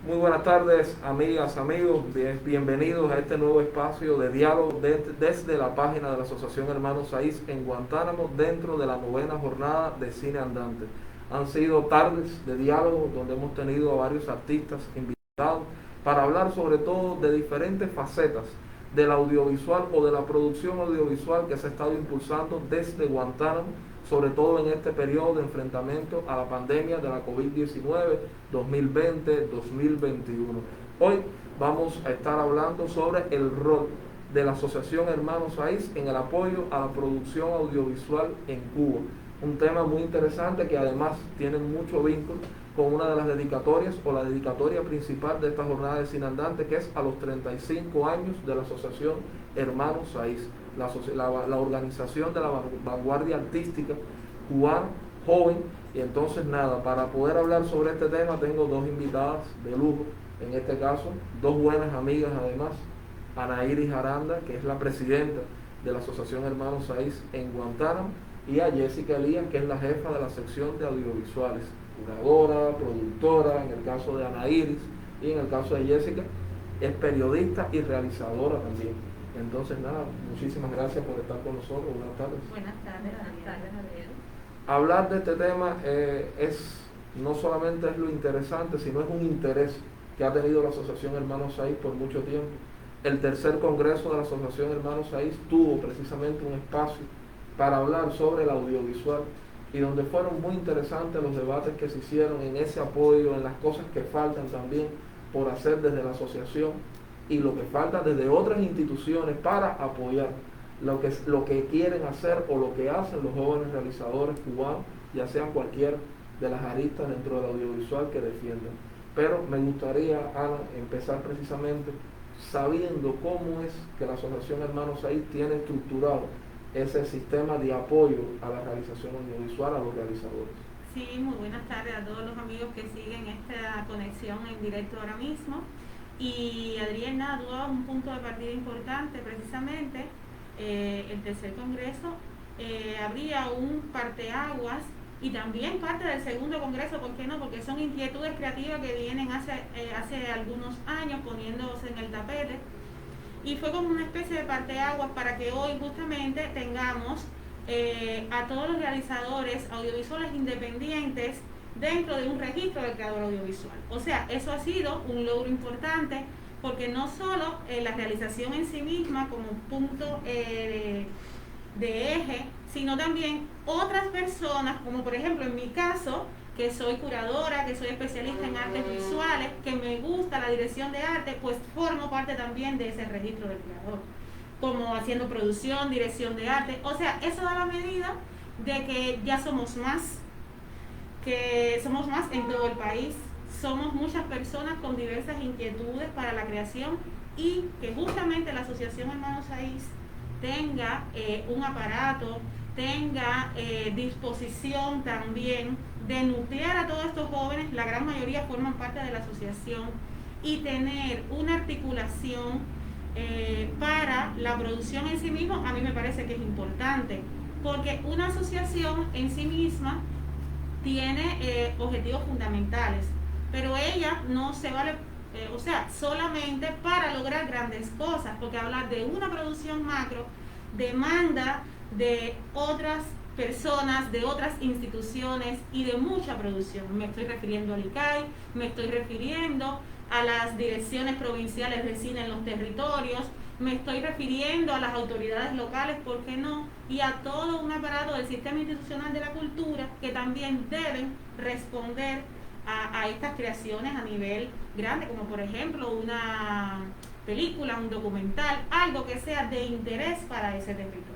Muy buenas tardes, amigas, amigos. Bienvenidos a este nuevo espacio de diálogo desde la página de la Asociación Hermanos Saiz en Guantánamo, dentro de la 9ª jornada de Cine Andante. Han sido tardes de diálogo donde hemos tenido a varios artistas invitados para hablar sobre todo de diferentes facetas del audiovisual o de la producción audiovisual que se ha estado impulsando desde Guantánamo, sobre todo en este periodo de enfrentamiento a la pandemia de la COVID-19 2020-2021. Hoy vamos a estar hablando sobre el rol de la Asociación Hermanos Saiz en el apoyo a la producción audiovisual en Cuba. Un tema muy interesante que además tiene mucho vínculo con una de las dedicatorias o la dedicatoria principal de esta jornada de Cine Andante, que es a los 35 años de la Asociación Hermanos Saiz, la organización de la vanguardia artística cubana joven. Y entonces nada, para poder hablar sobre este tema tengo dos invitadas de lujo, en este caso dos buenas amigas además, Ana Iris Aranda, que es la presidenta de la Asociación Hermanos Saiz en Guantánamo, y a Jessica Elías, que es la jefa de la sección de audiovisuales, curadora, productora, en el caso de Ana Iris, y en el caso de Jessica, es periodista y realizadora también. Entonces nada, muchísimas gracias por estar con nosotros. Buenas tardes. Buenas tardes, Gabriel. Hablar de este tema no solamente es lo interesante, sino es un interés que ha tenido la Asociación Hermanos Saiz por mucho tiempo. El tercer congreso de la Asociación Hermanos Saiz tuvo precisamente un espacio para hablar sobre el audiovisual, y donde fueron muy interesantes los debates que se hicieron en ese apoyo, en las cosas que faltan también por hacer desde la asociación y lo que falta desde otras instituciones para apoyar lo que quieren hacer o lo que hacen los jóvenes realizadores cubanos, ya sean cualquiera de las aristas dentro del audiovisual que defienden. Pero me gustaría, Ana, empezar precisamente sabiendo cómo es que la Asociación Hermanos Saiz tiene estructurado ese sistema de apoyo a la realización audiovisual, a los realizadores. Sí, muy buenas tardes a todos los amigos que siguen esta conexión en directo ahora mismo. Y Adrián, nada, tú dabas un punto de partida importante, precisamente el tercer congreso habría un parteaguas, y también parte del segundo congreso, ¿por qué no? Porque son inquietudes creativas que vienen hace algunos años poniéndose en el tapete, y fue como una especie de parteaguas para que hoy justamente tengamos a todos los realizadores audiovisuales independientes dentro de un registro del creador audiovisual. O sea, eso ha sido un logro importante, porque no solo la realización en sí misma como un punto de eje, sino también otras personas, como por ejemplo en mi caso, que soy curadora, que soy especialista en artes visuales, que me gusta la dirección de arte, pues formo parte también de ese registro del creador, como haciendo producción, dirección de arte. O sea, eso da la medida de que ya somos más en todo el país, somos muchas personas con diversas inquietudes para la creación, y que justamente la Asociación Hermanos Saiz tenga un aparato, tenga disposición también de nutrir a todos estos jóvenes. La gran mayoría forman parte de la asociación, y tener una articulación para la producción en sí mismo, a mí me parece que es importante, porque una asociación en sí misma tiene objetivos fundamentales, pero ella no se vale, solamente para lograr grandes cosas, porque hablar de una producción macro demanda de otras personas, de otras instituciones y de mucha producción. Me estoy refiriendo al ICAI, me estoy refiriendo a las direcciones provinciales de cine en los territorios, me estoy refiriendo a las autoridades locales, ¿por qué no? Y a todo un aparato del sistema institucional de la cultura, que también deben responder a estas creaciones a nivel grande, como por ejemplo una película, un documental, algo que sea de interés para ese territorio.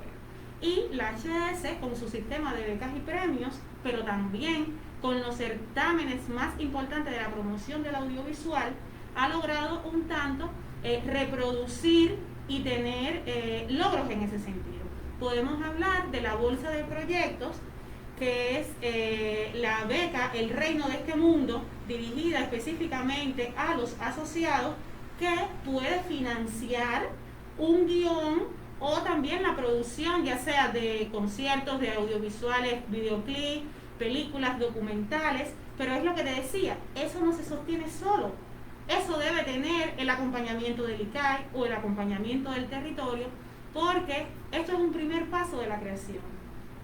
Y la HS, con su sistema de becas y premios, pero también con los certámenes más importantes de la promoción del audiovisual, ha logrado un tanto reproducir y tener logros en ese sentido. Podemos hablar de la bolsa de proyectos, que es la beca El Reino de este Mundo, dirigida específicamente a los asociados, que puede financiar un guión o también la producción, ya sea de conciertos, de audiovisuales, videoclips, películas, documentales. Pero es lo que te decía, eso no se sostiene solo. eso debe tener el acompañamiento del ICAI o el acompañamiento del territorio, porque esto es un primer paso de la creación.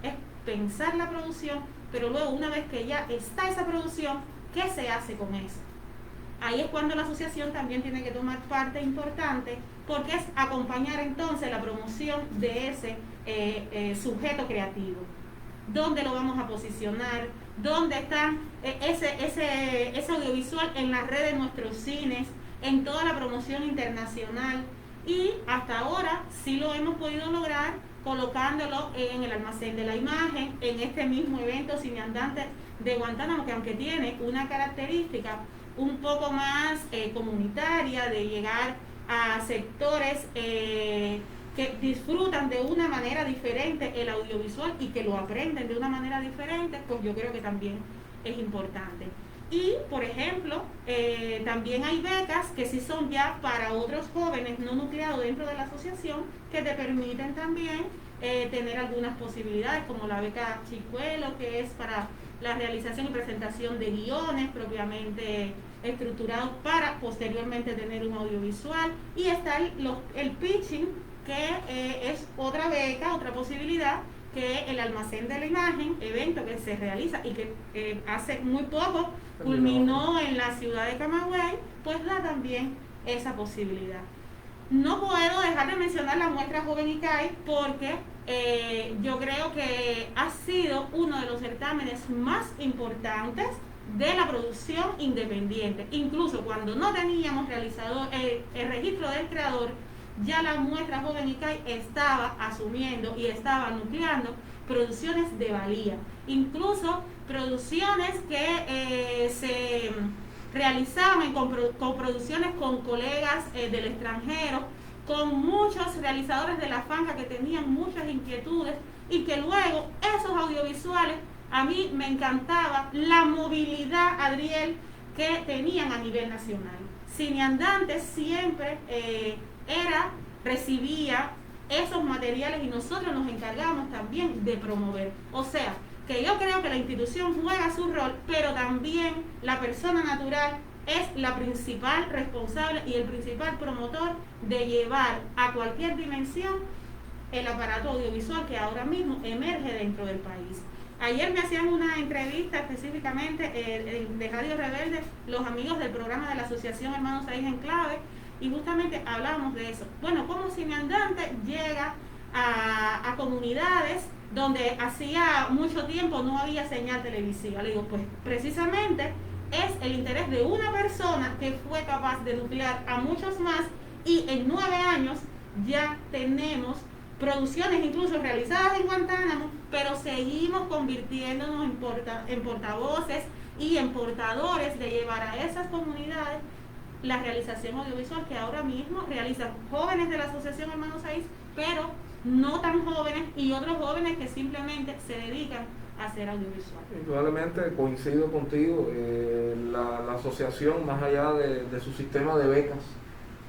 Es pensar la producción, pero luego una vez que ya está esa producción, ¿qué se hace con eso? Ahí es cuando la asociación también tiene que tomar parte importante, porque es acompañar entonces la promoción de ese sujeto creativo. ¿Dónde lo vamos a posicionar? ¿Dónde está ese audiovisual en las redes de nuestros cines, en toda la promoción internacional? Y hasta ahora sí lo hemos podido lograr colocándolo en el almacén de la imagen, en este mismo evento Cineandante de Guantánamo, que aunque tiene una característica un poco más comunitaria, de llegar a sectores que disfrutan de una manera diferente el audiovisual y que lo aprenden de una manera diferente, pues yo creo que también es importante. Y, por ejemplo, también hay becas que sí son ya para otros jóvenes no nucleados dentro de la asociación, que te permiten también tener algunas posibilidades, como la beca Chicuelo, que es para la realización y presentación de guiones propiamente estructurados para posteriormente tener un audiovisual. Y está el pitching, que es otra beca, otra posibilidad, que el almacén de la imagen, evento que se realiza y que hace muy poco culminó en la ciudad de Camagüey, pues da también esa posibilidad. No puedo dejar de mencionar la muestra Joven ICAI, porque yo creo que ha sido uno de los certámenes más importantes de la producción independiente. Incluso cuando no teníamos realizador, el registro del creador, ya la muestra Joven ICAI estaba asumiendo y estaba nucleando producciones de valía, incluso producciones que se realizaban en coproducciones con colegas del extranjero, con muchos realizadores de la franja que tenían muchas inquietudes, y que luego esos audiovisuales, a mí me encantaba la movilidad, Adriel, que tenían a nivel nacional. Cineandante siempre recibía esos materiales y nosotros nos encargábamos también de promover. O sea, que yo creo que la institución juega su rol, pero también la persona natural es la principal responsable y el principal promotor de llevar a cualquier dimensión el aparato audiovisual que ahora mismo emerge dentro del país. Ayer me hacían una entrevista específicamente de Radio Rebelde, los amigos del programa de la Asociación Hermanos Saiz Enclave, y justamente hablábamos de eso. Bueno, cómo Cineandante llega a comunidades donde hacía mucho tiempo no había señal televisiva. Le digo, pues precisamente es el interés de una persona que fue capaz de nuclear a muchos más, y en 9 años ya tenemos producciones incluso realizadas en Guantánamo, pero seguimos convirtiéndonos en portavoces y en portadores de llevar a esas comunidades la realización audiovisual que ahora mismo realizan jóvenes de la Asociación Hermanos Saiz, pero no tan jóvenes, y otros jóvenes que simplemente se dedican a hacer audiovisual. Indudablemente coincido contigo, la asociación, más allá de su sistema de becas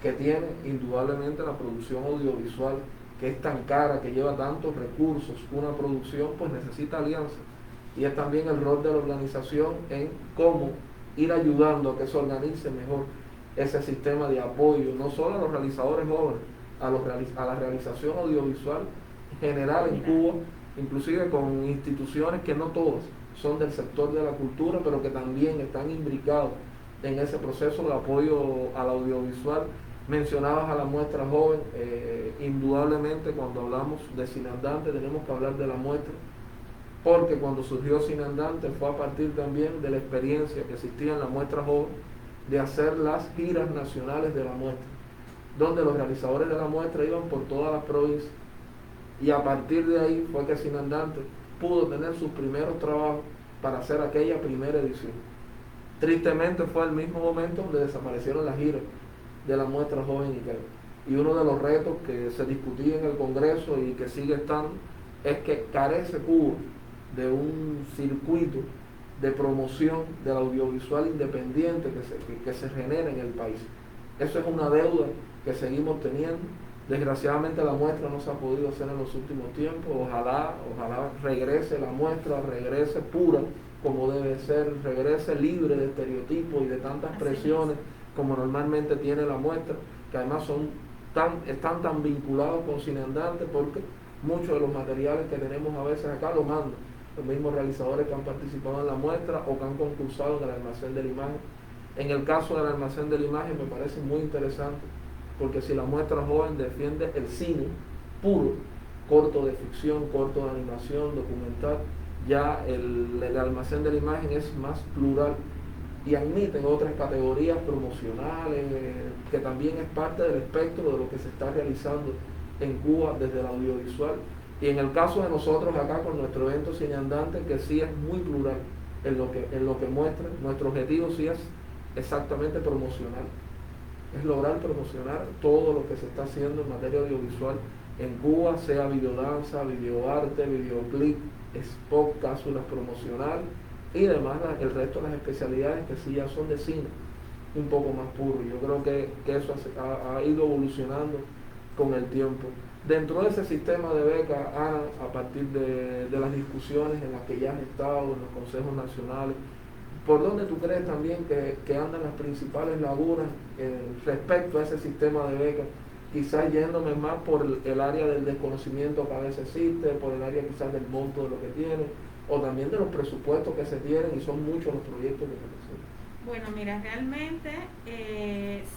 que tiene, indudablemente la producción audiovisual, que es tan cara, que lleva tantos recursos, una producción pues necesita alianzas, y es también el rol de la organización en cómo ir ayudando a que se organice mejor ese sistema de apoyo, no solo a los realizadores jóvenes, a la realización audiovisual general en Cuba, inclusive con instituciones que no todas son del sector de la cultura, pero que también están imbricados en ese proceso de apoyo al audiovisual. Mencionabas a la muestra joven, indudablemente cuando hablamos de Cineandante tenemos que hablar de la muestra, porque cuando surgió Cineandante fue a partir también de la experiencia que existía en la muestra joven de hacer las giras nacionales de la muestra, donde los realizadores de la muestra iban por todas las provincias, y a partir de ahí fue que Cineandante pudo tener sus primeros trabajos para hacer aquella primera edición. Tristemente fue el mismo momento donde desaparecieron las giras de la muestra joven ICAI, y uno de los retos que se discutía en el Congreso y que sigue estando es que carece Cuba de un circuito de promoción del audiovisual independiente que se genera en el país. Eso es una deuda que seguimos teniendo. Desgraciadamente la muestra no se ha podido hacer en los últimos tiempos. Ojalá regrese la muestra, regrese pura como debe ser, regrese libre de estereotipos y de tantas presiones como normalmente tiene la muestra, que además están tan vinculados con Cine Andante, porque muchos de los materiales que tenemos a veces acá los mandan los mismos realizadores que han participado en la muestra o que han concursado en el Almacén de la Imagen. En el caso del Almacén de la Imagen me parece muy interesante, porque si la muestra joven defiende el cine puro, corto de ficción, corto de animación, documental, ya el Almacén de la Imagen es más plural y admiten otras categorías promocionales, que también es parte del espectro de lo que se está realizando en Cuba desde el audiovisual. Y en el caso de nosotros acá con nuestro evento Cine Andante, que sí es muy plural en lo que muestra, nuestro objetivo sí es exactamente promocional, es lograr promocionar todo lo que se está haciendo en materia audiovisual en Cuba, sea videodanza, videoarte, videoclip, spot, cápsulas promocional y demás el resto de las especialidades que sí ya son de cine un poco más puro. Yo creo que eso ha ido evolucionando con el tiempo. Dentro de ese sistema de becas, Ana, a partir de las discusiones en las que ya has estado en los consejos nacionales, ¿por dónde tú crees también que andan las principales lagunas respecto a ese sistema de becas? Quizás yéndome más por el área del desconocimiento que a veces existe, por el área quizás del monto de lo que tiene, o también de los presupuestos que se tienen, y son muchos los proyectos que se presentan. Bueno, mira, realmente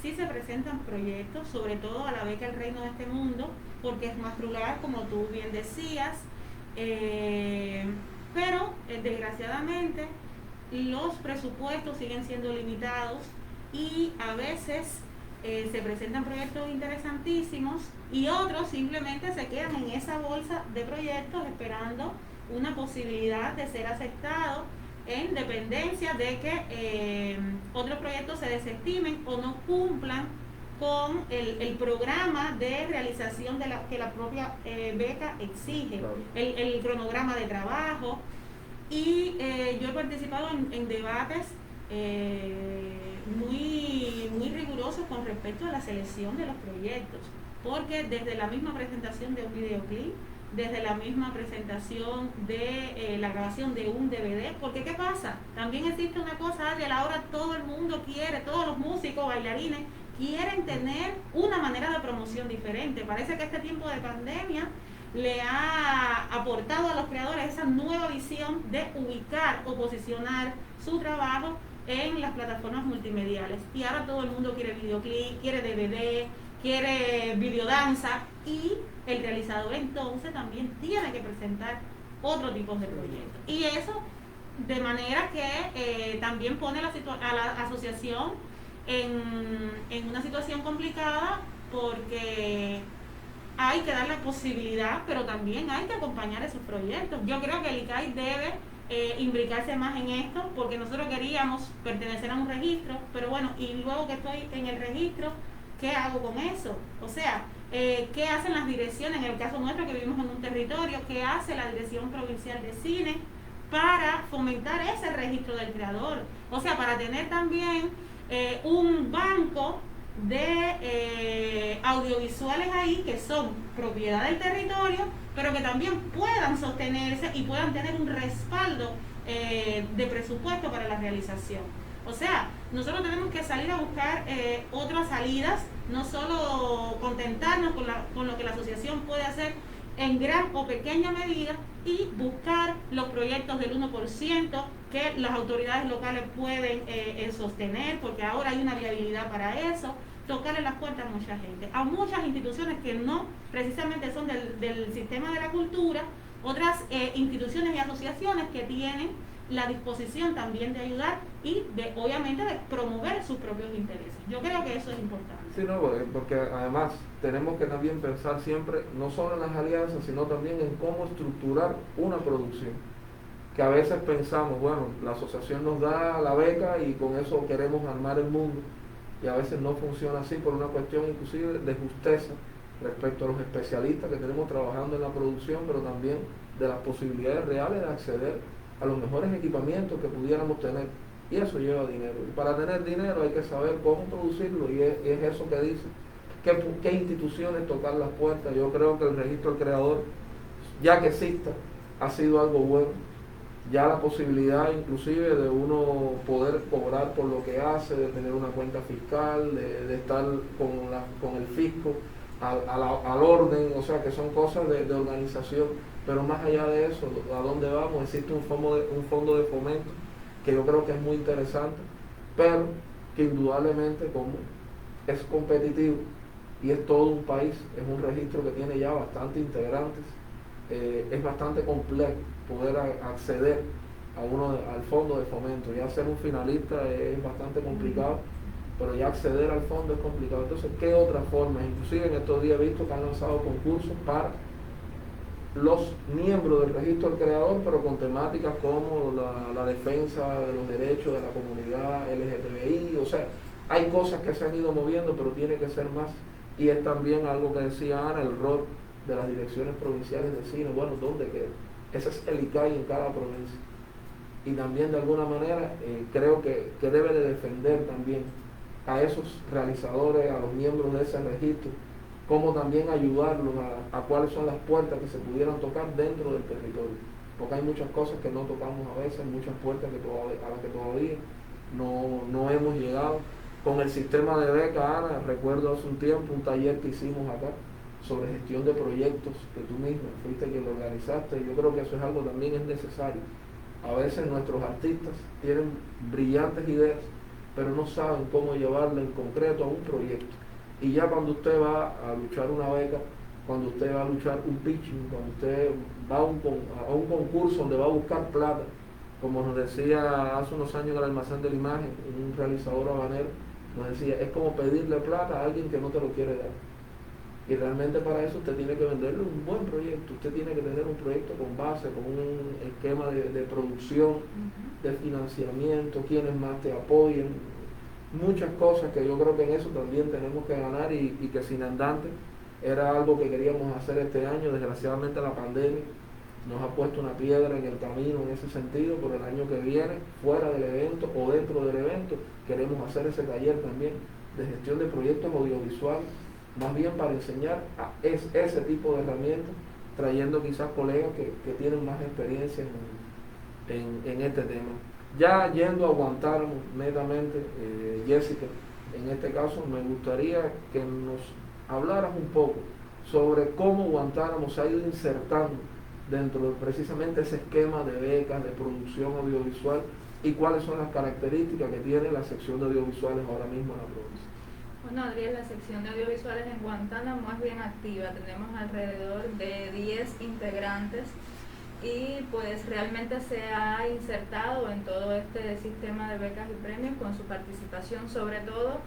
sí se presentan proyectos, sobre todo a la beca El Reino de este Mundo, porque es más rural, como tú bien decías, pero desgraciadamente los presupuestos siguen siendo limitados y a veces se presentan proyectos interesantísimos y otros simplemente se quedan en esa bolsa de proyectos esperando una posibilidad de ser aceptado, en dependencia de que otros proyectos se desestimen o no cumplan con el programa de realización que la propia beca exige, Claro. el cronograma de trabajo. Y yo he participado en debates muy rigurosos con respecto a la selección de los proyectos, porque desde la misma presentación de un videoclip, desde la misma presentación de la grabación de un DVD, porque ¿qué pasa? También existe una cosa, que a la hora todo el mundo quiere, todos los músicos, bailarines, quieren tener una manera de promoción diferente. Parece que este tiempo de pandemia le ha aportado a los creadores esa nueva visión de ubicar o posicionar su trabajo en las plataformas multimediales. Y ahora todo el mundo quiere videoclip, quiere DVD, quiere videodanza, y el realizador entonces también tiene que presentar otro tipo de proyectos. Y eso de manera que también pone a la asociación en una situación complicada, porque hay que darle posibilidad, pero también hay que acompañar esos proyectos. Yo creo que el ICAI debe imbricarse más en esto, porque nosotros queríamos pertenecer a un registro, pero bueno, y luego que estoy en el registro, ¿qué hago con eso? O sea, ¿qué hacen las direcciones? En el caso nuestro, que vivimos en un territorio, ¿qué hace la Dirección Provincial de Cine para fomentar ese registro del creador? O sea, para tener también un banco de audiovisuales ahí que son propiedad del territorio, pero que también puedan sostenerse y puedan tener un respaldo de presupuesto para la realización. O sea, nosotros tenemos que salir a buscar otras salidas, no solo contentarnos con lo que la asociación puede hacer en gran o pequeña medida, y buscar los proyectos del 1% que las autoridades locales pueden sostener, porque ahora hay una viabilidad para eso. Tocarle las puertas a mucha gente, a muchas instituciones que no precisamente son del sistema de la cultura, otras instituciones y asociaciones que tienen la disposición también de ayudar y obviamente de promover sus propios intereses. Yo creo que eso es importante. Sí, no, porque además tenemos que también pensar siempre no solo en las alianzas, sino también en cómo estructurar una producción. Que a veces pensamos, bueno, la asociación nos da la beca y con eso queremos armar el mundo, y a veces no funciona así por una cuestión inclusive de justeza respecto a los especialistas que tenemos trabajando en la producción, pero también de las posibilidades reales de acceder a los mejores equipamientos que pudiéramos tener, y eso lleva dinero, y para tener dinero hay que saber cómo producirlo, y es eso que dice, qué instituciones tocar las puertas. Yo creo que el registro del creador, ya que exista, ha sido algo bueno, ya la posibilidad inclusive de uno poder cobrar por lo que hace, de tener una cuenta fiscal, de estar con el fisco al orden, o sea que son cosas de organización, pero más allá de eso, ¿a dónde vamos? Existe un fondo de fomento que yo creo que es muy interesante, pero que indudablemente como es competitivo y es todo un país, es un registro que tiene ya bastantes integrantes, es bastante complejo poder acceder al fondo de fomento. Ya ser un finalista es bastante complicado, pero ya acceder al fondo es complicado. Entonces, ¿qué otras formas? Inclusive en estos días he visto que han lanzado concursos para los miembros del registro del creador, pero con temáticas como la defensa de los derechos de la comunidad LGTBI, o sea, hay cosas que se han ido moviendo, pero tiene que ser más. Y es también algo que decía Ana, el rol de las direcciones provinciales de cine. Bueno, ¿dónde queda? Ese es el ICAI en cada provincia. Y también de alguna manera creo que debe de defender también a esos realizadores, a los miembros de ese registro, como también ayudarlos a cuáles son las puertas que se pudieran tocar dentro del territorio. Porque hay muchas cosas que no tocamos a veces, muchas puertas a las que todavía no hemos llegado. Con el sistema de beca, Ana, recuerdo hace un tiempo un taller que hicimos acá sobre gestión de proyectos, que tú misma fuiste quien lo organizaste, y yo creo que eso es algo también es necesario. A veces nuestros artistas tienen brillantes ideas, pero no saben cómo llevarla en concreto a un proyecto. Y ya cuando usted va a luchar una beca, cuando usted va a luchar un pitching, cuando usted va a un concurso donde va a buscar plata, como nos decía hace unos años en el Almacén de la Imagen, un realizador habanero, nos decía, es como pedirle plata a alguien que no te lo quiere dar. Y realmente para eso usted tiene que venderle un buen proyecto, usted tiene que tener un proyecto con base, con un esquema de producción, de financiamiento, quienes más te apoyen, muchas cosas que yo creo que en eso también tenemos que ganar y que sin andante era algo que queríamos hacer este año. Desgraciadamente la pandemia nos ha puesto una piedra en el camino en ese sentido, pero el año que viene, fuera del evento o dentro del evento, queremos hacer ese taller también de gestión de proyectos audiovisuales, más bien para enseñar ese tipo de herramientas, trayendo quizás colegas que tienen más experiencia en este tema. Ya yendo a Guantánamo, netamente, Jessica, en este caso me gustaría que nos hablaras un poco sobre cómo Guantánamo se ha ido insertando dentro de precisamente ese esquema de becas, de producción audiovisual, y cuáles son las características que tiene la sección de audiovisuales ahora mismo en la provincia. Bueno, Adriel, la sección de audiovisuales en Guantánamo es bien activa. Tenemos alrededor de 10 integrantes y pues realmente se ha insertado en todo este sistema de becas y premios con su participación, sobre todo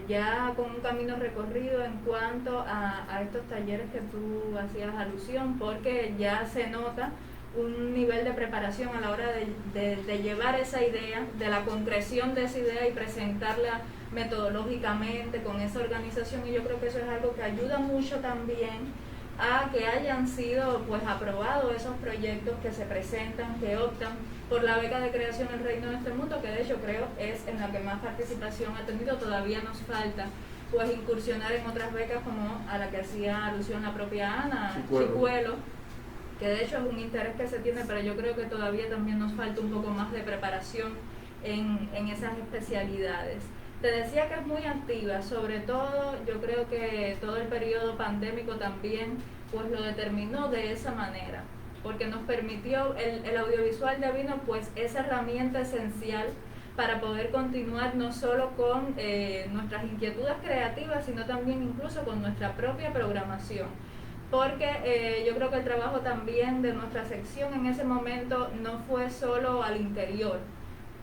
ya con un camino recorrido en cuanto a estos talleres que tú hacías alusión, porque ya se nota un nivel de preparación a la hora de llevar esa idea, de la concreción de esa idea y presentarla metodológicamente con esa organización, y yo creo que eso es algo que ayuda mucho también a que hayan sido pues aprobados esos proyectos que se presentan, que optan por la beca de creación El Reino de este Mundo, que de hecho creo es en la que más participación ha tenido. Todavía nos falta pues incursionar en otras becas como a la que hacía alusión la propia Ana, Chicuelo, que de hecho es un interés que se tiene, pero yo creo que todavía también nos falta un poco más de preparación en esas especialidades. Te decía que es muy activa, sobre todo yo creo que todo el periodo pandémico también pues lo determinó de esa manera, porque nos permitió, el audiovisual devino pues esa herramienta esencial para poder continuar no solo con nuestras inquietudes creativas, sino también incluso con nuestra propia programación. Porque yo creo que el trabajo también de nuestra sección en ese momento no fue solo al interior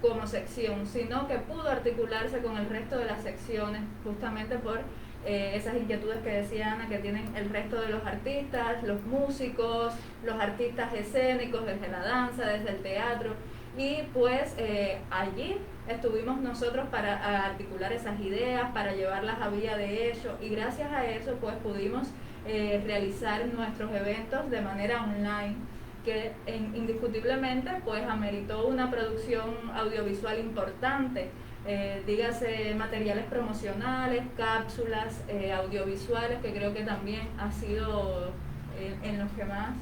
como sección, sino que pudo articularse con el resto de las secciones, justamente por esas inquietudes que decía Ana, que tienen el resto de los artistas, los músicos, los artistas escénicos, desde la danza, desde el teatro, y pues allí estuvimos nosotros para articular esas ideas, para llevarlas a vía de hecho, y gracias a eso pues pudimos realizar nuestros eventos de manera online, que indiscutiblemente pues ameritó una producción audiovisual importante, dígase materiales promocionales, cápsulas audiovisuales, que creo que también ha sido en los que más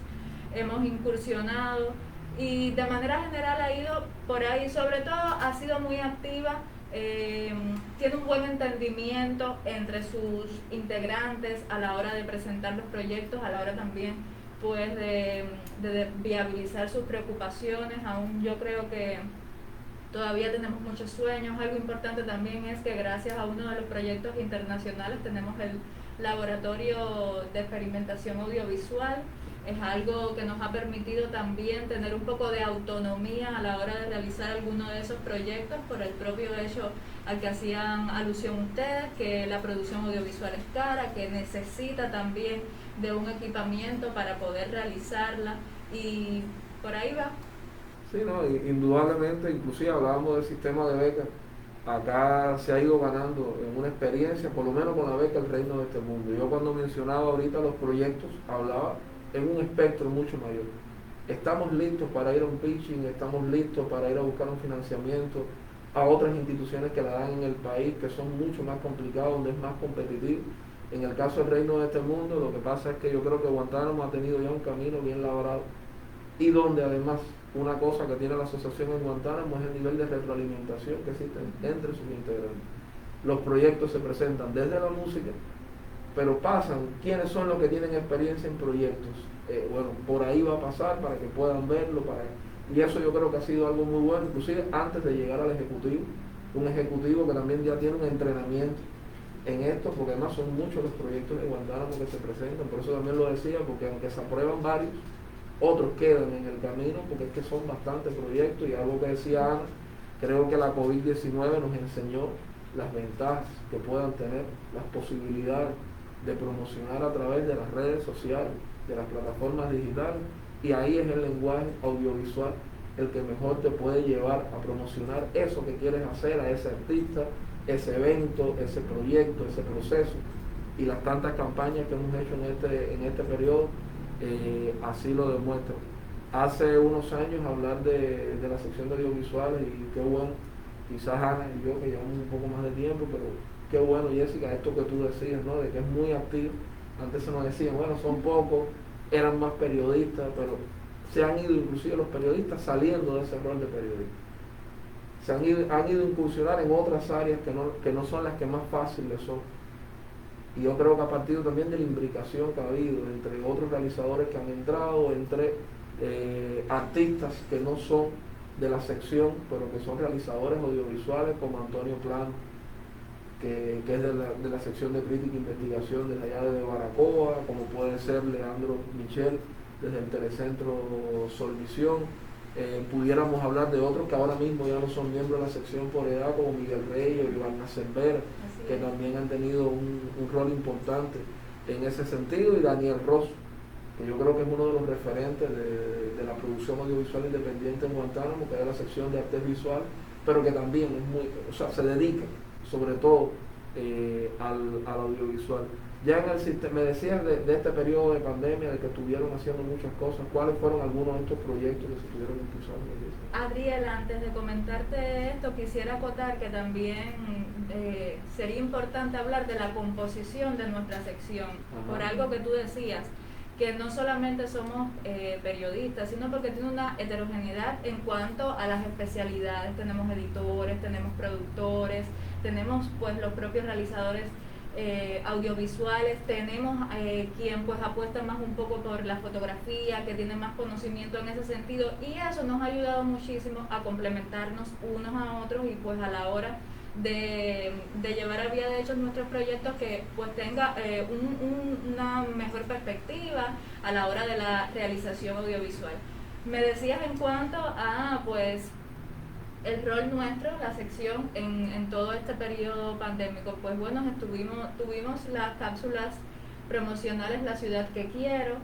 hemos incursionado, y de manera general ha ido por ahí, sobre todo ha sido muy activa, tiene un buen entendimiento entre sus integrantes a la hora de presentar los proyectos, a la hora también pues de viabilizar sus preocupaciones. Aún yo creo que todavía tenemos muchos sueños. Algo importante también es que gracias a uno de los proyectos internacionales tenemos el laboratorio de experimentación audiovisual. Es algo que nos ha permitido también tener un poco de autonomía a la hora de realizar alguno de esos proyectos, por el propio hecho al que hacían alusión ustedes, que la producción audiovisual es cara, que necesita también de un equipamiento para poder realizarla, y por ahí va. Sí, no, indudablemente, inclusive hablábamos del sistema de becas, acá se ha ido ganando en una experiencia, por lo menos con la beca El Reino de este Mundo. Yo cuando mencionaba ahorita los proyectos, hablaba en un espectro mucho mayor. Estamos listos para ir a un pitching, estamos listos para ir a buscar un financiamiento a otras instituciones que la dan en el país, que son mucho más complicadas, donde es más competitivo. En el caso del Reino de este Mundo, lo que pasa es que yo creo que Guantánamo ha tenido ya un camino bien labrado, y donde además una cosa que tiene la asociación en Guantánamo es el nivel de retroalimentación que existe entre sus integrantes. Los proyectos se presentan desde la música, pero pasan quiénes son los que tienen experiencia en proyectos. Bueno, por ahí va a pasar para que puedan verlo, y eso yo creo que ha sido algo muy bueno, inclusive antes de llegar al ejecutivo, un ejecutivo que también ya tiene un entrenamiento en esto, porque además son muchos los proyectos de Guantánamo que se presentan. Por eso también lo decía, porque aunque se aprueban varios, otros quedan en el camino, porque es que son bastantes proyectos. Y algo que decía Ana, creo que la COVID-19 nos enseñó las ventajas que puedan tener, las posibilidades de promocionar a través de las redes sociales, de las plataformas digitales, y ahí es el lenguaje audiovisual el que mejor te puede llevar a promocionar eso que quieres hacer, a ese artista, ese evento, ese proyecto, ese proceso. Y las tantas campañas que hemos hecho en este periodo así lo demuestran. Hace unos años hablar de la sección de audiovisuales, y qué bueno, quizás Ana y yo que llevamos un poco más de tiempo, pero qué bueno, Jessica, esto que tú decías, ¿no? De que es muy activo. Antes se nos decían, bueno, son pocos, eran más periodistas, pero se han ido inclusive los periodistas saliendo de ese rol de periodista. Han ido a incursionar en otras áreas que no son las que más fáciles son. Y yo creo que a partir también de la imbricación que ha habido entre otros realizadores que han entrado, entre artistas que no son de la sección, pero que son realizadores audiovisuales, como Antonio Plano, que es de la sección de crítica e investigación desde allá de Baracoa, como puede ser Leandro Michel desde el Telecentro Solvisión. Pudiéramos hablar de otros que ahora mismo ya no son miembros de la sección por edad, como Miguel Reyes o Iván Nacenbera, que también han tenido un rol importante en ese sentido, y Daniel Ross, que yo creo que es uno de los referentes de la producción audiovisual independiente en Guantánamo, que es la sección de artes visuales, pero que también se dedica sobre todo al audiovisual. Ya en el sistema, me decías de este periodo de pandemia, de que estuvieron haciendo muchas cosas, ¿cuáles fueron algunos de estos proyectos que se estuvieron impulsando? Adriel, antes de comentarte esto, quisiera acotar que también sería importante hablar de la composición de nuestra sección. Ajá. Por algo que tú decías, que no solamente somos periodistas, sino porque tiene una heterogeneidad en cuanto a las especialidades. Tenemos editores, tenemos productores, tenemos pues los propios realizadores audiovisuales, tenemos quien pues apuesta más un poco por la fotografía, que tiene más conocimiento en ese sentido, y eso nos ha ayudado muchísimo a complementarnos unos a otros, y pues a la hora de llevar a vía de hecho nuestros proyectos, que pues tenga una mejor perspectiva a la hora de la realización audiovisual. Me decías en cuanto a pues el rol nuestro, la sección en todo este periodo pandémico. Pues bueno, tuvimos las cápsulas promocionales La Ciudad que Quiero,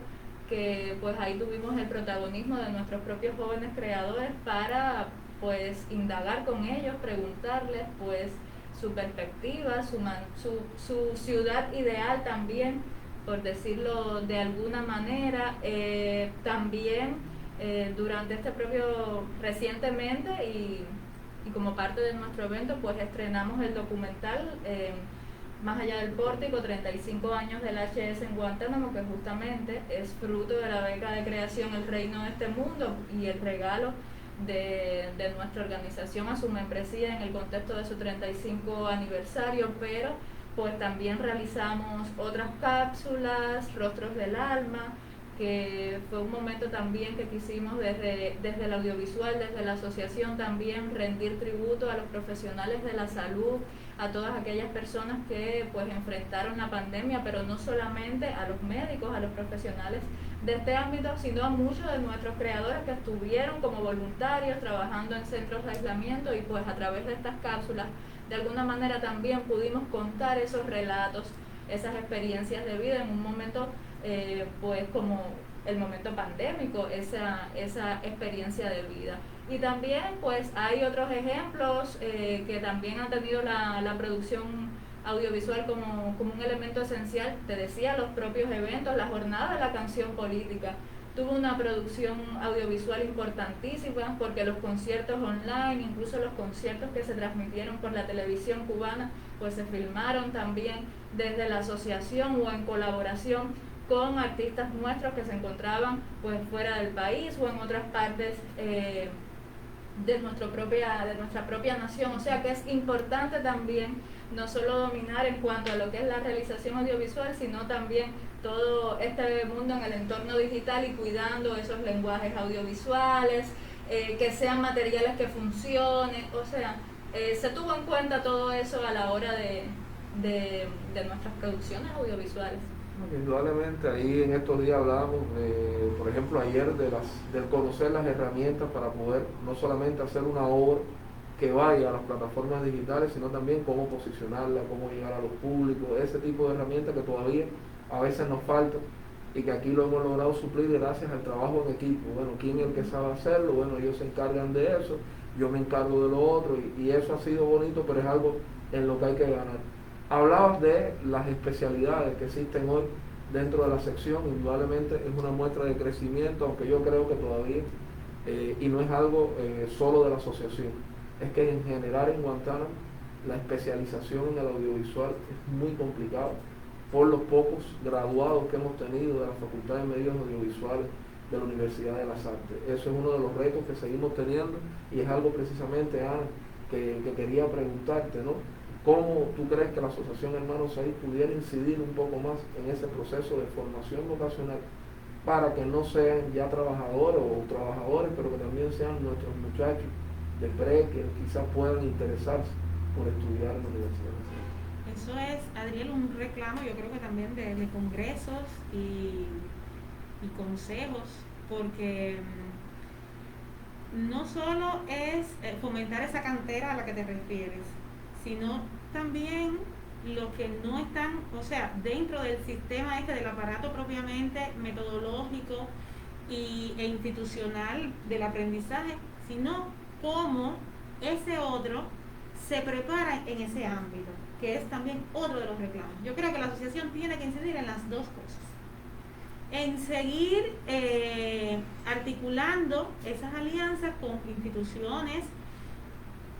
que pues ahí tuvimos el protagonismo de nuestros propios jóvenes creadores para pues indagar con ellos, preguntarles pues su perspectiva, su ciudad ideal también, por decirlo de alguna manera. También durante este propio recientemente y como parte de nuestro evento pues estrenamos el documental Más allá del pórtico, 35 años del HS en Guantánamo, que justamente es fruto de la beca de creación El Reino de este Mundo y el regalo de nuestra organización a su membresía en el contexto de su 35 aniversario, pero pues también realizamos otras cápsulas, Rostros del Alma, que fue un momento también que quisimos desde el audiovisual, desde la asociación también rendir tributo a los profesionales de la salud, a todas aquellas personas que pues enfrentaron la pandemia, pero no solamente a los médicos, a los profesionales de este ámbito, sino a muchos de nuestros creadores que estuvieron como voluntarios trabajando en centros de aislamiento, y pues a través de estas cápsulas de alguna manera también pudimos contar esos relatos, esas experiencias de vida en un momento pues como el momento pandémico, esa experiencia de vida. Y también pues hay otros ejemplos que también han tenido la producción audiovisual como un elemento esencial. Te decía, los propios eventos, la jornada de la canción política tuvo una producción audiovisual importantísima, porque los conciertos online, incluso los conciertos que se transmitieron por la televisión cubana, pues se filmaron también desde la asociación o en colaboración con artistas nuestros que se encontraban pues fuera del país o en otras partes de nuestra propia nación. O sea que es importante también no solo dominar en cuanto a lo que es la realización audiovisual, sino también todo este mundo en el entorno digital y cuidando esos lenguajes audiovisuales, que sean materiales que funcionen. O sea, se tuvo en cuenta todo eso a la hora de nuestras producciones audiovisuales. Indudablemente, ahí en estos días hablábamos, por ejemplo, ayer del conocer las herramientas para poder no solamente hacer una obra que vaya a las plataformas digitales, sino también cómo posicionarla, cómo llegar a los públicos, ese tipo de herramientas que todavía a veces nos faltan y que aquí lo hemos logrado suplir gracias al trabajo en equipo. Bueno, ¿quién es el que sabe hacerlo? Bueno, ellos se encargan de eso, yo me encargo de lo otro, y eso ha sido bonito, pero es algo en lo que hay que ganar. Hablabas de las especialidades que existen hoy dentro de la sección. Indudablemente es una muestra de crecimiento, aunque yo creo que todavía, y no es algo solo de la asociación, es que en general en Guantánamo la especialización en el audiovisual es muy complicado por los pocos graduados que hemos tenido de la Facultad de Medios Audiovisuales de la Universidad de las Artes. Eso es uno de los retos que seguimos teniendo, y es algo precisamente, Ana, que quería preguntarte, ¿no? ¿Cómo tú crees que la Asociación Hermanos Saiz pudiera incidir un poco más en ese proceso de formación vocacional para que no sean ya trabajadores o trabajadores, pero que también sean nuestros muchachos de pre que quizás puedan interesarse por estudiar en la universidad? Eso es, Adriel, un reclamo, yo creo que también de congresos y consejos, porque no solo es fomentar esa cantera a la que te refieres, sino también los que no están, o sea, dentro del sistema del aparato propiamente metodológico e institucional del aprendizaje, sino cómo ese otro se prepara en ese ámbito, que es también otro de los reclamos. Yo creo que la asociación tiene que incidir en las dos cosas, en seguir articulando esas alianzas con instituciones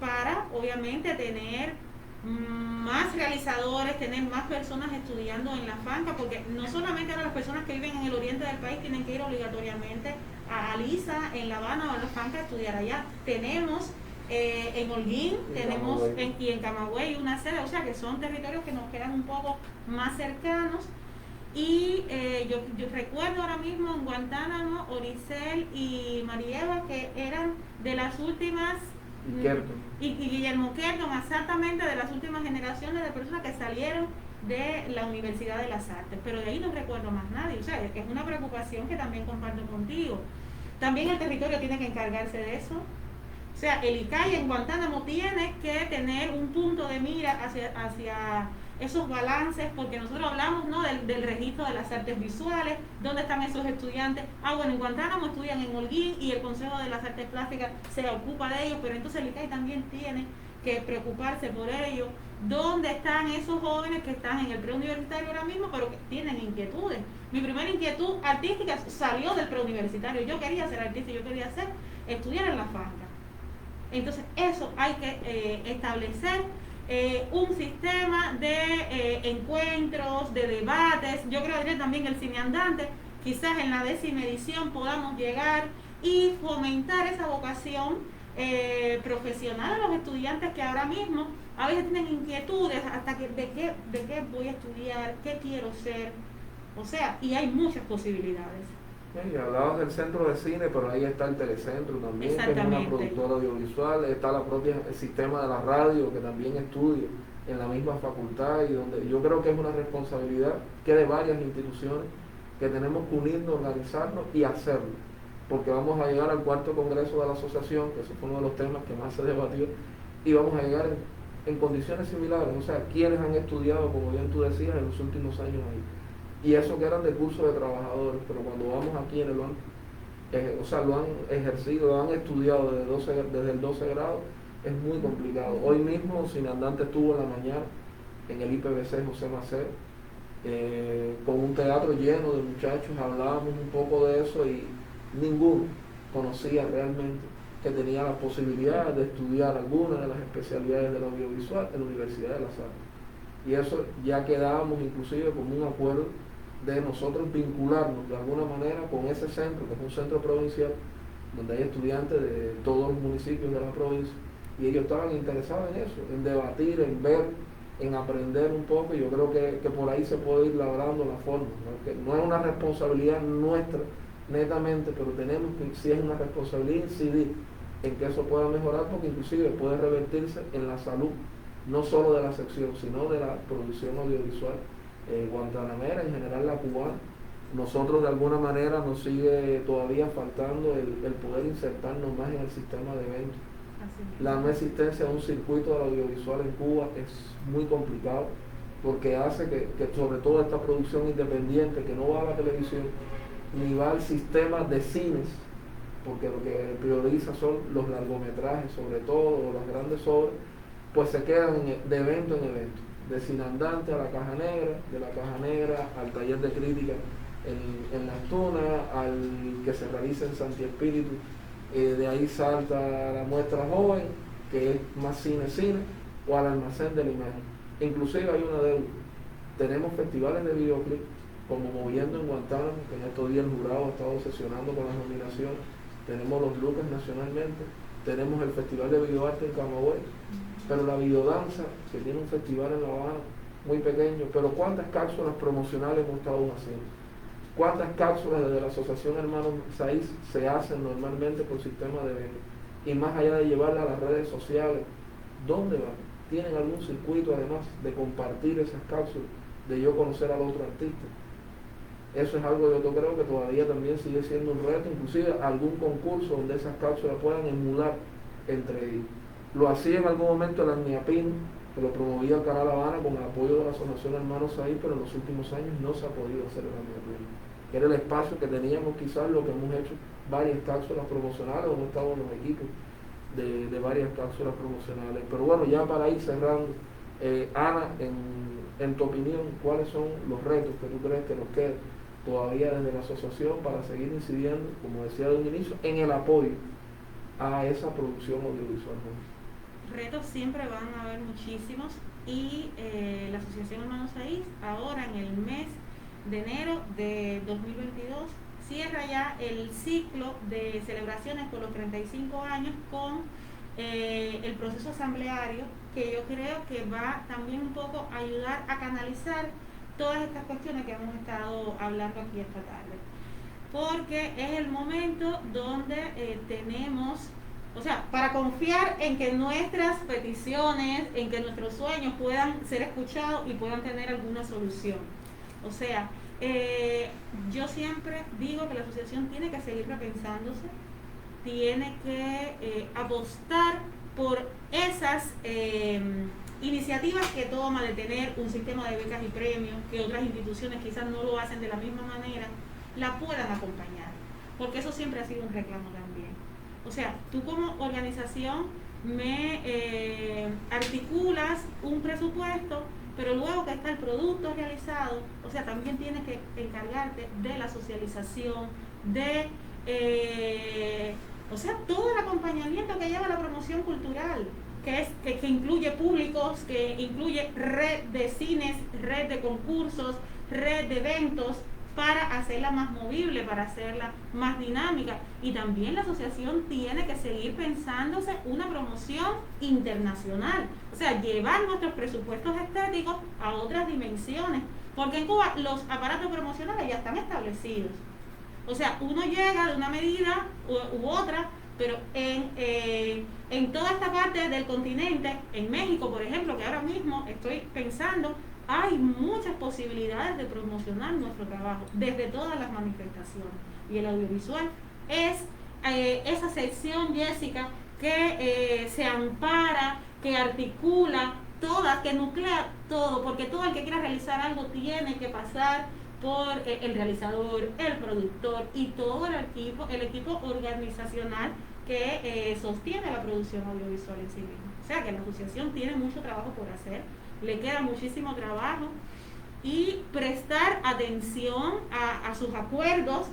para obviamente tener más realizadores, tener más personas estudiando en la FANCA, porque no solamente ahora las personas que viven en el oriente del país tienen que ir obligatoriamente a Aliza, en La Habana o a la FANCA a estudiar allá. Tenemos en Holguín, tenemos y en Camagüey una sede, o sea que son territorios que nos quedan un poco más cercanos. Y yo recuerdo ahora mismo en Guantánamo, Oricel y Marieva, que eran de las últimas, y Guillermo Kerton, exactamente de las últimas generaciones de personas que salieron de la Universidad de las Artes, pero de ahí no recuerdo más nadie. O sea, es una preocupación que también comparto contigo. También el territorio tiene que encargarse de eso. O sea, el ICAI en Guantánamo tiene que tener un punto de mira hacia esos balances, porque nosotros hablamos, ¿no?, del registro de las artes visuales, dónde están esos estudiantes. Bueno, en Guantánamo estudian en Holguín y el Consejo de las Artes Plásticas se ocupa de ellos, pero entonces el ICAI también tiene que preocuparse por ello. ¿Dónde están esos jóvenes que están en el preuniversitario ahora mismo, pero que tienen inquietudes? Mi primera inquietud artística salió del preuniversitario. Yo quería ser artista, yo quería estudiar en la FANCA. Entonces eso hay que establecer un sistema de encuentros, de debates. Yo creo que también el cine andante, quizás en la 10ª edición podamos llegar y fomentar esa vocación profesional a los estudiantes que ahora mismo a veces tienen inquietudes hasta que de qué voy a estudiar, qué quiero ser, o sea, y hay muchas posibilidades. Y hablabas del centro de cine, pero ahí está el telecentro también, que es una productora audiovisual, está el sistema de la radio, que también estudia en la misma facultad, y donde yo creo que es una responsabilidad que de varias instituciones que tenemos que unirnos, organizarnos y hacerlo, porque vamos a llegar al 4º congreso de la asociación, que ese fue uno de los temas que más se debatió, y vamos a llegar en condiciones similares, o sea, quienes han estudiado, como bien tú decías, en los últimos años ahí. Y eso que eran de curso de trabajadores, pero cuando vamos a quienes lo han ejercido, lo han estudiado desde el 12 grado, es muy complicado. Hoy mismo Cine Andante estuvo en la mañana en el IPBC José Macer, con un teatro lleno de muchachos, hablábamos un poco de eso y ninguno conocía realmente que tenía la posibilidad de estudiar alguna de las especialidades del audiovisual en la Universidad de las Artes. Y eso ya quedábamos inclusive como un acuerdo de nosotros vincularnos de alguna manera con ese centro, que es un centro provincial, donde hay estudiantes de todos los municipios de la provincia, y ellos estaban interesados en eso, en debatir, en ver, en aprender un poco, y yo creo que por ahí se puede ir labrando la forma, ¿no? Que no es una responsabilidad nuestra netamente, pero tenemos que, si es una responsabilidad, incidir en que eso pueda mejorar, porque inclusive puede revertirse en la salud, no solo de la sección, sino de la producción audiovisual guantanamera, en general la cubana. Nosotros de alguna manera nos sigue todavía faltando el poder insertarnos más en el sistema de eventos. La no existencia de un circuito del audiovisual en Cuba es muy complicado, porque hace que sobre todo esta producción independiente, que no va a la televisión, ni va al sistema de cines, porque lo que prioriza son los largometrajes, sobre todo, o las grandes obras, pues se quedan de evento en evento, de Cine Andante a la Caja Negra, de la Caja Negra al taller de crítica en Las Tunas, al que se realiza en Santi Espíritu, de ahí salta a la muestra joven, que es más cine, o al almacén de la imagen. Inclusive hay una deuda, tenemos festivales de videoclip, como Moviendo en Guantánamo, que en estos días el jurado ha estado sesionando con las nominaciones, tenemos los Lucas nacionalmente, tenemos el Festival de Videoarte en Camagüey, pero la videodanza, que tiene un festival en La Habana, muy pequeño, pero ¿cuántas cápsulas promocionales hemos estado haciendo? ¿Cuántas cápsulas desde la Asociación Hermanos Saiz se hacen normalmente por sistema de eventos? Y más allá de llevarla a las redes sociales, ¿dónde van? ¿Tienen algún circuito además de compartir esas cápsulas, de yo conocer al otro artista? Eso es algo que yo creo que todavía también sigue siendo un reto, inclusive algún concurso donde esas cápsulas puedan emular entre ellos. Lo hacía en algún momento el ANIAPIN, que lo promovía el Canal Habana con el apoyo de la Asociación Hermanos Saiz, pero en los últimos años no se ha podido hacer el ANIAPIN, que era el espacio que teníamos, quizás lo que hemos hecho varias cápsulas promocionales, o hemos estado en los equipos de varias cápsulas promocionales. Pero bueno, ya para ir cerrando, Ana, en tu opinión, ¿cuáles son los retos que tú crees que nos quedan todavía desde la asociación para seguir incidiendo, como decía de un inicio, en el apoyo a esa producción audiovisual? Retos siempre van a haber muchísimos, y la Asociación Hermanos Saiz ahora en el mes de enero de 2022 cierra ya el ciclo de celebraciones por los 35 años con el proceso asambleario, que yo creo que va también un poco a ayudar a canalizar todas estas cuestiones que hemos estado hablando aquí esta tarde, porque es el momento donde tenemos, o sea, para confiar en que nuestras peticiones, en que nuestros sueños puedan ser escuchados y puedan tener alguna solución. O sea, yo siempre digo que la asociación tiene que seguir repensándose, tiene que apostar por esas iniciativas que toma de tener un sistema de becas y premios, que otras instituciones quizás no lo hacen de la misma manera, la puedan acompañar, porque eso siempre ha sido un reclamo también. O sea, tú como organización me articulas un presupuesto, pero luego que está el producto realizado, o sea, también tienes que encargarte de la socialización, de, o sea, todo el acompañamiento que lleva la promoción cultural, que incluye públicos, que incluye red de cines, red de concursos, red de eventos, para hacerla más movible, para hacerla más dinámica. Y también la asociación tiene que seguir pensándose una promoción internacional, o sea, llevar nuestros presupuestos estéticos a otras dimensiones, porque en Cuba los aparatos promocionales ya están establecidos. O sea, uno llega de una medida u otra, pero en toda esta parte del continente, en México, por ejemplo, que ahora mismo estoy pensando, hay muchas posibilidades de promocionar nuestro trabajo desde todas las manifestaciones. Y el audiovisual es esa sección, Jessica, que se ampara, que articula todas, que nuclea todo, porque todo el que quiera realizar algo tiene que pasar por el realizador, el productor y todo el equipo organizacional que sostiene la producción audiovisual en sí misma. O sea que la asociación tiene mucho trabajo por hacer, le queda muchísimo trabajo, y prestar atención a sus acuerdos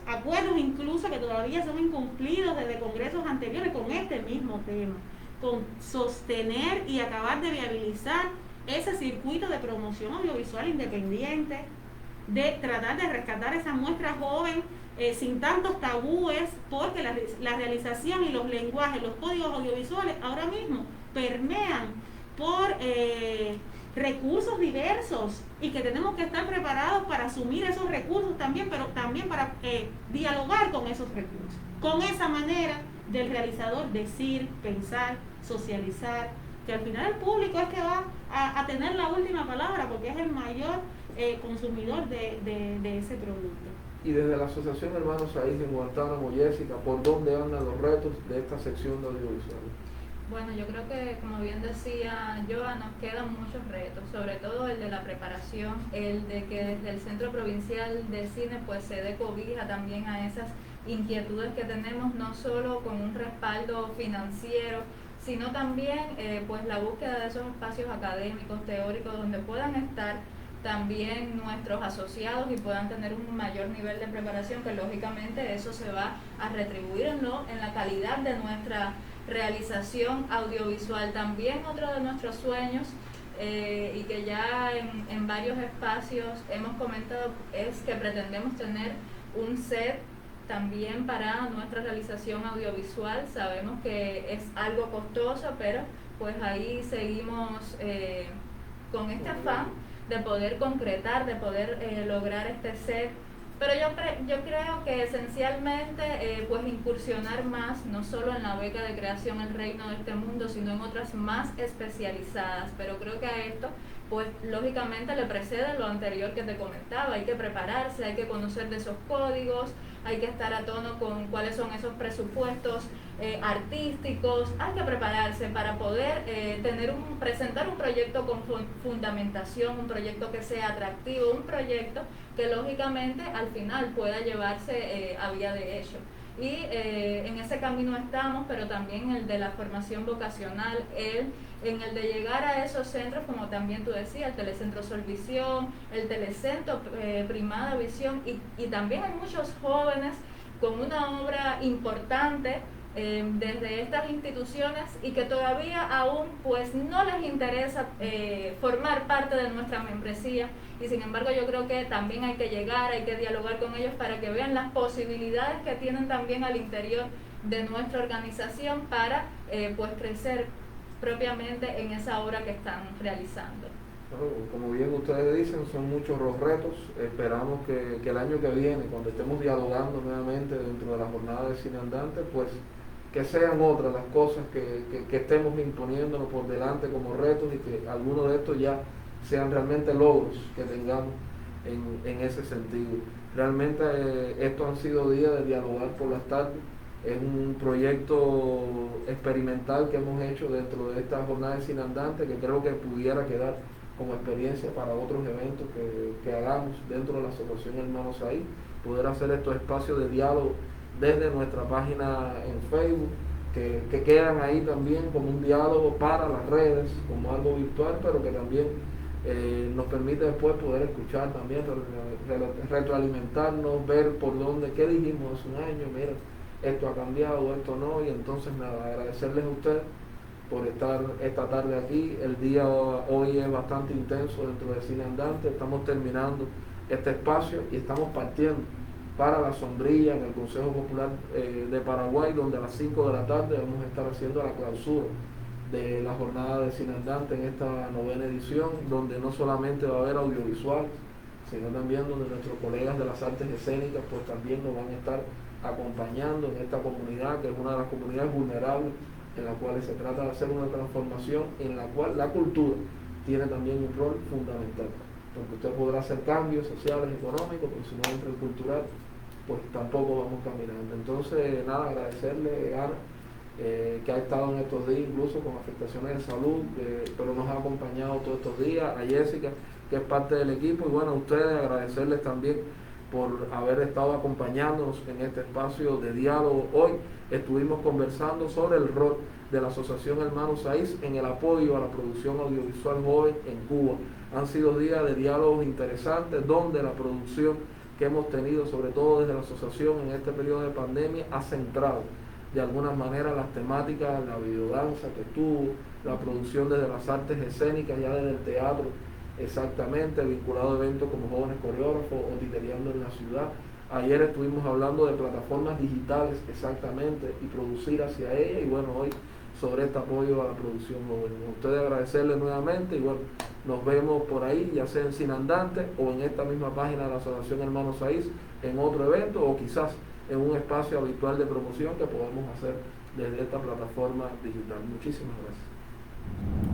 incluso que todavía son incumplidos desde congresos anteriores con este mismo tema, con sostener y acabar de viabilizar ese circuito de promoción audiovisual independiente, de tratar de rescatar esa muestra joven sin tantos tabúes, porque la realización y los lenguajes, los códigos audiovisuales ahora mismo permean por recursos diversos, y que tenemos que estar preparados para asumir esos recursos también, pero también para dialogar con esos recursos, con esa manera del realizador decir, pensar, socializar, que al final el público es que va a tener la última palabra, porque es el mayor consumidor de ese producto. Y desde la Asociación Hermanos Saiz en Guantánamo, Jessica, ¿por dónde andan los retos de esta sección de audiovisuales? Bueno, yo creo que, como bien decía Joa, nos quedan muchos retos, sobre todo el de la preparación, el de que desde el Centro Provincial de Cine pues se dé cobija también a esas inquietudes que tenemos, no solo con un respaldo financiero, sino también pues la búsqueda de esos espacios académicos, teóricos, donde puedan estar también nuestros asociados y puedan tener un mayor nivel de preparación, que lógicamente eso se va a retribuir en la calidad de nuestra realización audiovisual. También otro de nuestros sueños, y que ya en varios espacios hemos comentado, es que pretendemos tener un set también para nuestra realización audiovisual. Sabemos que es algo costoso, pero pues ahí seguimos con este afán de poder concretar, de poder lograr este set. Pero yo creo que esencialmente pues incursionar más, no solo en la beca de creación El Reino de este Mundo, sino en otras más especializadas. Pero creo que a esto pues lógicamente le precede lo anterior que te comentaba. Hay que prepararse, hay que conocer de esos códigos, hay que estar a tono con cuáles son esos presupuestos artísticos, hay que prepararse para poder presentar un proyecto con fundamentación, un proyecto que sea atractivo, un proyecto que lógicamente al final pueda llevarse a vía de hecho. Y en ese camino estamos, pero también el de la formación vocacional, en el de llegar a esos centros, como también tú decías, el Telecentro Solvisión, el Telecentro Primada Visión, y también hay muchos jóvenes con una obra importante desde estas instituciones y que todavía aún pues no les interesa formar parte de nuestra membresía, y sin embargo yo creo que también hay que llegar, hay que dialogar con ellos para que vean las posibilidades que tienen también al interior de nuestra organización para pues crecer propiamente en esa obra que están realizando. Bueno, como bien ustedes dicen, son muchos los retos. Esperamos que el año que viene, cuando estemos dialogando nuevamente dentro de la jornada de Cine Andante, pues que sean otras las cosas que estemos imponiéndonos por delante como retos, y que algunos de estos ya sean realmente logros que tengamos en ese sentido. Realmente estos han sido días de dialogar por las tardes. Es un proyecto experimental que hemos hecho dentro de esta jornada de Cine Andante, que creo que pudiera quedar como experiencia para otros eventos que hagamos dentro de la Asociación Hermanos Saiz, poder hacer estos espacios de diálogo desde nuestra página en Facebook, que quedan ahí también como un diálogo para las redes, como algo virtual, pero que también nos permite después poder escuchar también, retroalimentarnos, ver por dónde, qué dijimos hace un año, mira, esto ha cambiado, esto no, y entonces nada, agradecerles a ustedes por estar esta tarde aquí. El día hoy es bastante intenso dentro de Cine Andante. Estamos terminando este espacio y estamos partiendo para La Sombrilla en el Consejo Popular de Paraguay, donde a las 5 de la tarde vamos a estar haciendo la clausura de la jornada de Cine Andante en esta 9ª edición, donde no solamente va a haber audiovisual, sino también donde nuestros colegas de las artes escénicas pues también nos van a estar acompañando en esta comunidad, que es una de las comunidades vulnerables en la cual se trata de hacer una transformación en la cual la cultura tiene también un rol fundamental, porque usted podrá hacer cambios sociales, económicos, pero si no entra el cultural, pues tampoco vamos caminando. Entonces, nada, agradecerle a Ana, que ha estado en estos días incluso con afectaciones de salud, pero nos ha acompañado todos estos días, a Jessica, que es parte del equipo, y bueno, a ustedes agradecerles también por haber estado acompañándonos en este espacio de diálogo. Hoy estuvimos conversando sobre el rol de la Asociación Hermanos Saiz en el apoyo a la producción audiovisual joven en Cuba. Han sido días de diálogos interesantes donde la producción que hemos tenido, sobre todo desde la asociación en este periodo de pandemia, ha centrado de alguna manera las temáticas, la videodanza que tuvo, la producción desde las artes escénicas, ya desde el teatro, exactamente, vinculado a eventos como Jóvenes Coreógrafos o Titereando en la Ciudad. Ayer estuvimos hablando de plataformas digitales, exactamente, y producir hacia ella, y bueno, hoy sobre este apoyo a la producción joven. A ustedes agradecerles nuevamente, y bueno, nos vemos por ahí, ya sea en Cine Andante o en esta misma página de la Asociación Hermanos Saiz, en otro evento o quizás en un espacio habitual de promoción que podemos hacer desde esta plataforma digital. Muchísimas gracias.